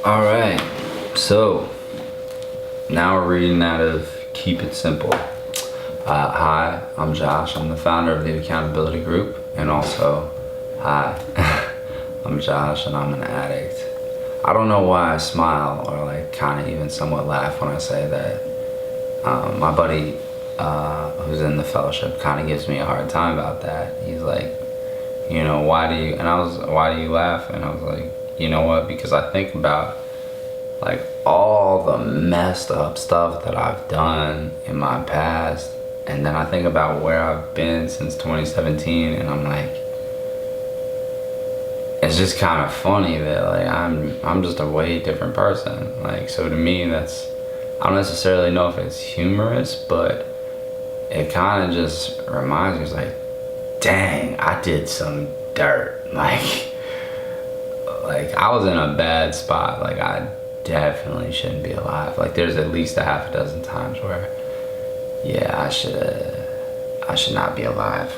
All right, so now we're reading out of Keep It Simple. Hi, I'm Josh. I'm the founder of the Accountability Group, and also, hi, I'm Josh, and I'm an addict. I don't know why I smile or like kind of even somewhat laugh when I say that. My buddy, who's in the fellowship, kind of gives me a hard time about that. He's like, why do you laugh? And I was like, you know what? Because I think about like all the messed up stuff that I've done in my past, and then I think about where I've been since 2017, and I'm like, it's just kind of funny that like I'm just a way different person. Like, so to me, that's, I don't necessarily know if it's humorous, but it kind of just reminds me, it's like, dang, I did some dirt. Like I was in a bad spot. Like I definitely shouldn't be alive. Like there's at least a half a dozen times where, yeah, I should not be alive.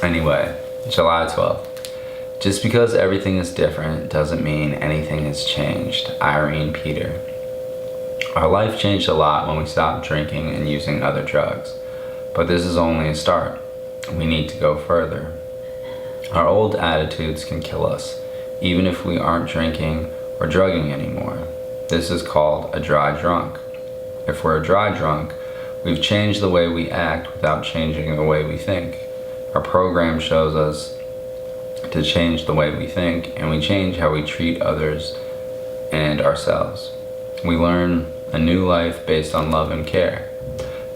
Anyway, July 12th. Just because everything is different doesn't mean anything has changed. Irene Peter. Our life changed a lot when we stopped drinking and using other drugs, but this is only a start. We need to go further. Our old attitudes can kill us, even if we aren't drinking or drugging anymore. This is called a dry drunk. If we're a dry drunk, we've changed the way we act without changing the way we think. Our program shows us to change the way we think, and we change how we treat others and ourselves. We learn a new life based on love and care.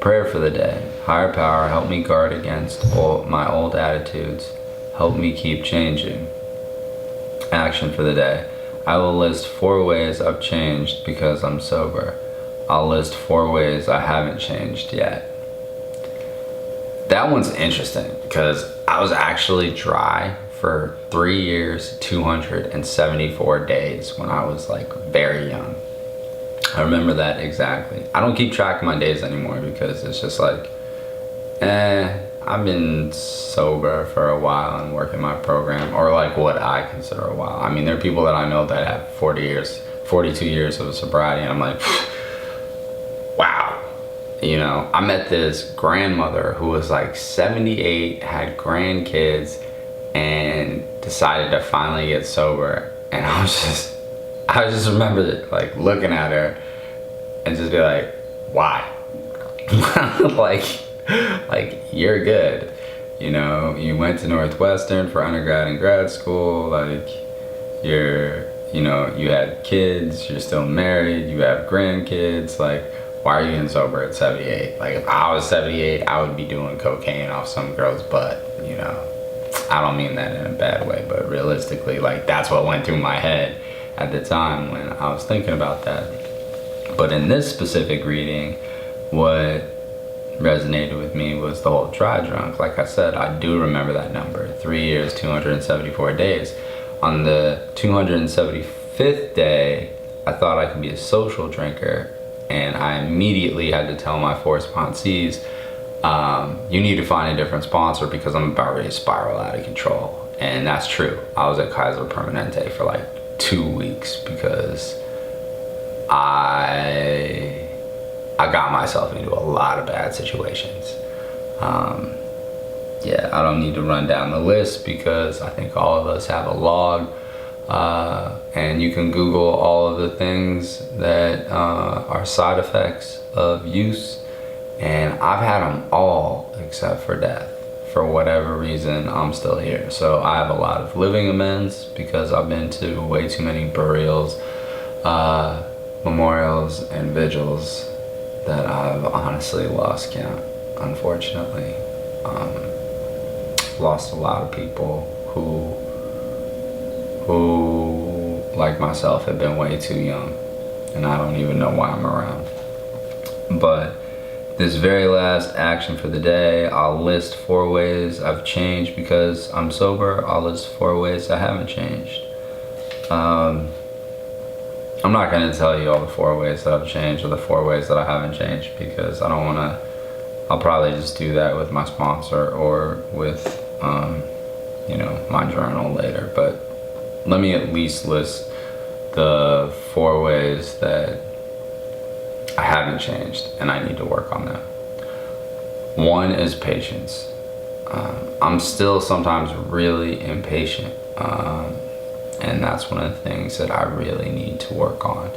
Prayer for the day. Higher power, help me guard against my old attitudes. Help me keep changing. Action for the day. I will list 4 ways I've changed because I'm sober. I'll list 4 ways I haven't changed yet. That one's interesting because I was actually dry for 3 years, 274 days when I was like very young. I remember that exactly. I don't keep track of my days anymore because it's just like, I've been sober for a while and working my program, or like what I consider a while. I mean, there are people that I know that have 42 years of sobriety, and I'm like, wow. I met this grandmother who was like 78, had grandkids, and decided to finally get sober. And I just remember like looking at her and just be like, why? like you're good. You went to Northwestern for undergrad and grad school. Like you had kids, you're still married, you have grandkids. Like, why are you getting sober at 78? Like, if I was 78, I would be doing cocaine off some girl's butt. I don't mean that in a bad way, but realistically, like, that's what went through my head at the time when I was thinking about that. But in this specific reading, what resonated with me was the whole dry drunk. Like I said, I do remember that number, 3 years, 274 days. On the 275th day, I thought I could be a social drinker, and I immediately had to tell my 4 sponsees, you need to find a different sponsor because I'm about ready to spiral out of control. And that's true. I was at Kaiser Permanente for like 2 weeks because I got myself into a lot of bad situations. I don't need to run down the list because I think all of us have a log, and you can Google all of the things that are side effects of use, and I've had them all except for death. For whatever reason, I'm still here. So I have a lot of living amends because I've been to way too many burials, memorials, and vigils that I've honestly lost count, unfortunately. Lost a lot of people who, like myself, have been way too young, and I don't even know why I'm around. But this very last action for the day, I'll list 4 ways I've changed because I'm sober. I'll list 4 ways I haven't changed. I'm not going to tell you all the 4 ways that I've changed or the 4 ways that I haven't changed because I don't want to. I'll probably just do that with my sponsor or with my journal later. But let me at least list the 4 ways that I haven't changed and I need to work on them. 1 is patience. I'm still sometimes really impatient, and that's one of the things that I really need to work on.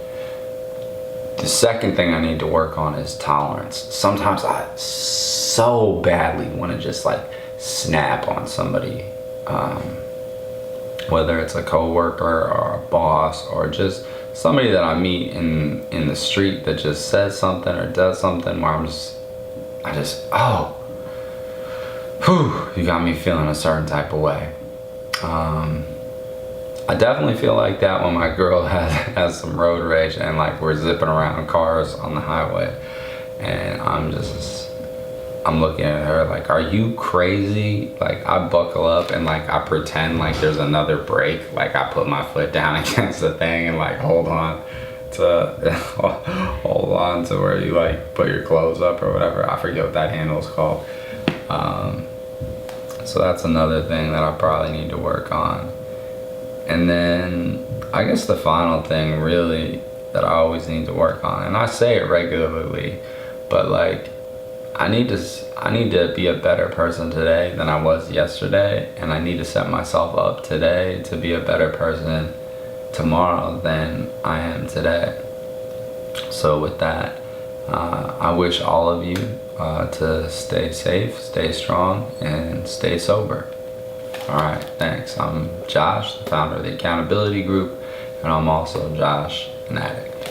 The second thing I need to work on is tolerance. Sometimes I so badly want to just like snap on somebody, whether it's a coworker or a boss or just somebody that I meet in the street that just says something or does something where I just, oh, whew, you got me feeling a certain type of way. I definitely feel like that when my girl has some road rage and like we're zipping around cars on the highway, and I'm looking at her like, are you crazy? Like I buckle up and like I pretend like there's another brake, like I put my foot down against the thing and like hold on to where you like put your clothes up or whatever. I forget what that handle is called. So that's another thing that I probably need to work on. And then I guess the final thing really that I always need to work on, and I say it regularly, but like I need to be a better person today than I was yesterday, and I need to set myself up today to be a better person tomorrow than I am today. So with that, I wish all of you to stay safe, stay strong, and stay sober. All right, thanks. I'm Josh, the founder of the Accountability Group, and I'm also Josh, an addict.